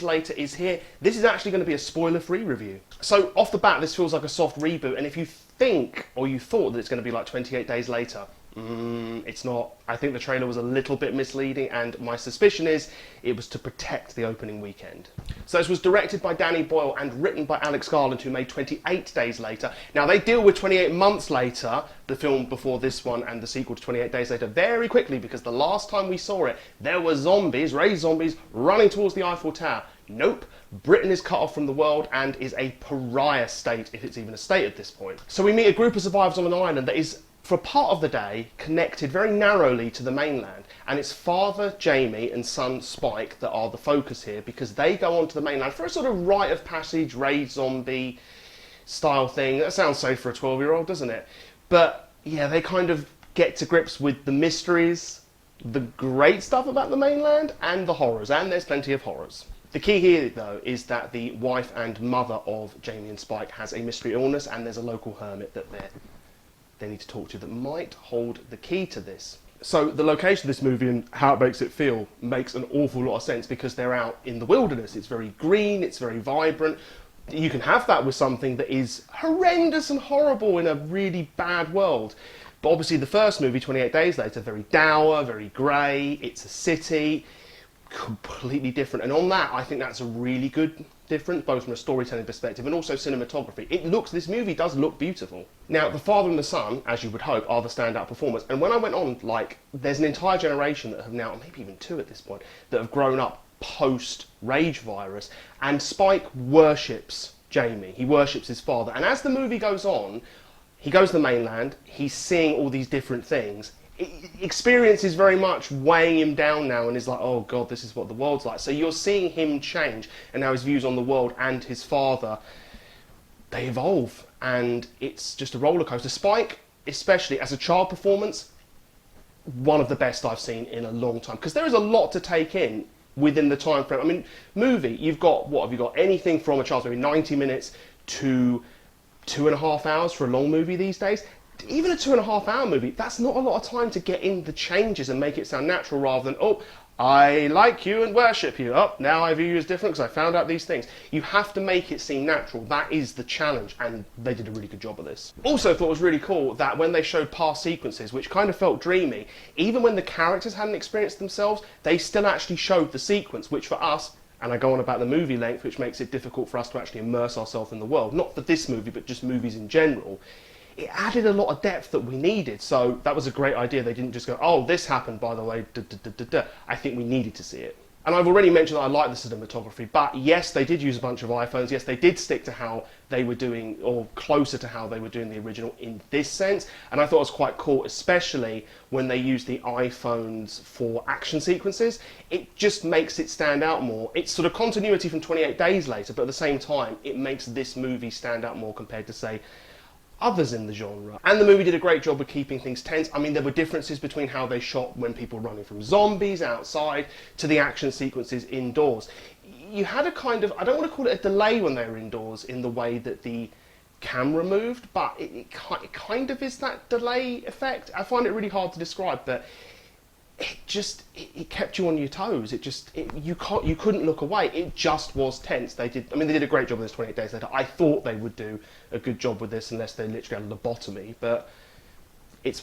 later is here. This is actually going to be a spoiler-free review. So off the bat, this feels like a soft reboot, and if you think, or you thought that it's going to be like 28 Days Later, it's not. I think the trailer was a little bit misleading, and my suspicion is it was to protect the opening weekend. So this was directed by Danny Boyle and written by Alex Garland, who made 28 Days Later. Now they deal with 28 Months Later, the film before this one and the sequel to 28 Days Later, very quickly, because the last time we saw it, there were zombies, raised zombies, running towards the Eiffel Tower. Nope. Britain is cut off from the world and is a pariah state, if it's even a state at this point. So we meet a group of survivors on an island that is, for part of the day, connected very narrowly to the mainland, and it's father Jamie and son Spike that are the focus here, because they go onto the mainland for a sort of rite of passage, raid zombie style thing. That sounds safe for a 12-year-old, doesn't it? But yeah, they kind of get to grips with the mysteries, the great stuff about the mainland, and the horrors, and there's plenty of horrors. The key here, though, is that the wife and mother of Jamie and Spike has a mystery illness, and there's a local hermit that they need to talk to that might hold the key to this. So the location of this movie and how it makes it feel makes an awful lot of sense, because they're out in the wilderness. It's very green, it's very vibrant. You can have that with something that is horrendous and horrible in a really bad world. But obviously the first movie, 28 Days Later, very dour, very grey, it's a city, completely different. And on that, I think that's a really good difference, both from a storytelling perspective and also cinematography. This movie does look beautiful. Now, the father and the son, as you would hope, are the standout performers. And when I went on, there's an entire generation that have now, maybe even two at this point, that have grown up post-Rage virus. And Spike worships Jamie. He worships his father. And as the movie goes on, he goes to the mainland, he's seeing all these different things. Experience is very much weighing him down now, and he's like, oh God, this is what the world's like. So you're seeing him change, and now his views on the world and his father, they evolve, and it's just a roller coaster. Spike, especially as a child performance, one of the best I've seen in a long time, because there is a lot to take in within the time frame. I mean, movie, you've got, what have you got? Anything from a child's movie, 90 minutes to 2.5 hours for a long movie these days. Even a 2.5-hour movie, that's not a lot of time to get in the changes and make it sound natural, rather than, oh, I like you and worship you. Oh, now I view you as different because I found out these things. You have to make it seem natural. That is the challenge, and they did a really good job of this. Also thought it was really cool that when they showed past sequences, which kind of felt dreamy, even when the characters hadn't experienced themselves, they still actually showed the sequence, which for us, and I go on about the movie length, which makes it difficult for us to actually immerse ourselves in the world, not for this movie, but just movies in general, it added a lot of depth that we needed. So that was a great idea. They didn't just go, oh, this happened, by the way, I think we needed to see it. And I've already mentioned that I like the cinematography, but yes, they did use a bunch of iPhones. Yes, they did stick to how they were doing, or closer to how they were doing the original in this sense. And I thought it was quite cool, especially when they used the iPhones for action sequences. It just makes it stand out more. It's sort of continuity from 28 Days Later, but at the same time, it makes this movie stand out more compared to, say, others in the genre. And the movie did a great job of keeping things tense. I mean, there were differences between how they shot when people were running from zombies outside to the action sequences indoors. You had a kind of, I don't want to call it a delay when they were indoors in the way that the camera moved, but it kind of is that delay effect. I find it really hard to describe, but it kept you on your toes. You couldn't look away. It just was tense. They did a great job with this 28 Days Later. I thought they would do a good job with this, unless they literally had a lobotomy, but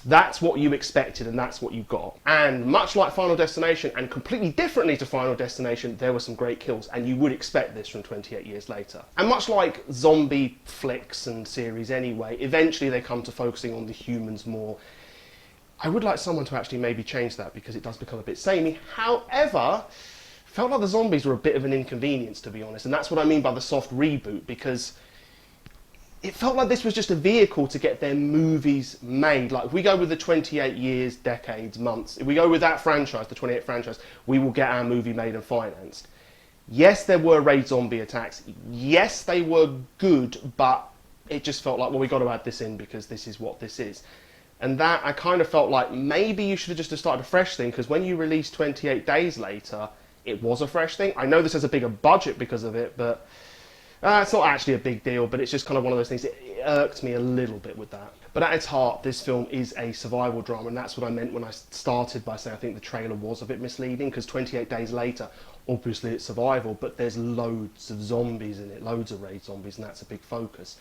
that's what you expected, and that's what you got. And much like Final Destination, and completely differently to Final Destination, there were some great kills, and you would expect this from 28 Years Later. And much like zombie flicks and series anyway, eventually they come to focusing on the humans more. I would like someone to actually maybe change that, because it does become a bit samey. However, felt like the zombies were a bit of an inconvenience, to be honest, and that's what I mean by the soft reboot, because it felt like this was just a vehicle to get their movies made. Like, if we go with the 28 years, decades, months, if we go with that franchise, the 28 franchise, we will get our movie made and financed. Yes, there were raid zombie attacks. Yes, they were good, but it just felt like, well, we got to add this in because this is what this is. And that, I kind of felt like maybe you should have just started a fresh thing, because when you released 28 Days Later, it was a fresh thing. I know this has a bigger budget because of it, but it's not actually a big deal, but it's just kind of one of those things. It irked me a little bit with that. But at its heart, this film is a survival drama, and that's what I meant when I started by saying I think the trailer was a bit misleading, because 28 days later, obviously it's survival, but there's loads of zombies in it, loads of raid zombies, and that's a big focus.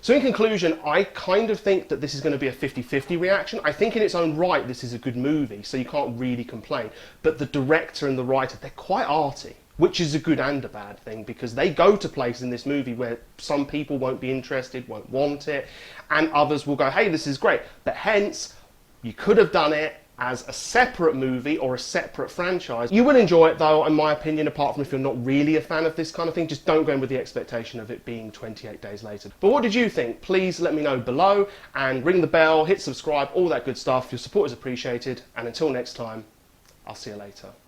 So in conclusion, I kind of think that this is going to be a 50-50 reaction. I think in its own right this is a good movie, so you can't really complain. But the director and the writer, they're quite arty, which is a good and a bad thing, because they go to places in this movie where some people won't be interested, won't want it, and others will go, hey, this is great. But hence, you could have done it as a separate movie or a separate franchise. You will enjoy it though, in my opinion, apart from if you're not really a fan of this kind of thing. Just don't go in with the expectation of it being 28 days later. But what did you think? Please let me know below, and ring the bell, hit subscribe, all that good stuff. Your support is appreciated, and until next time, I'll see you later.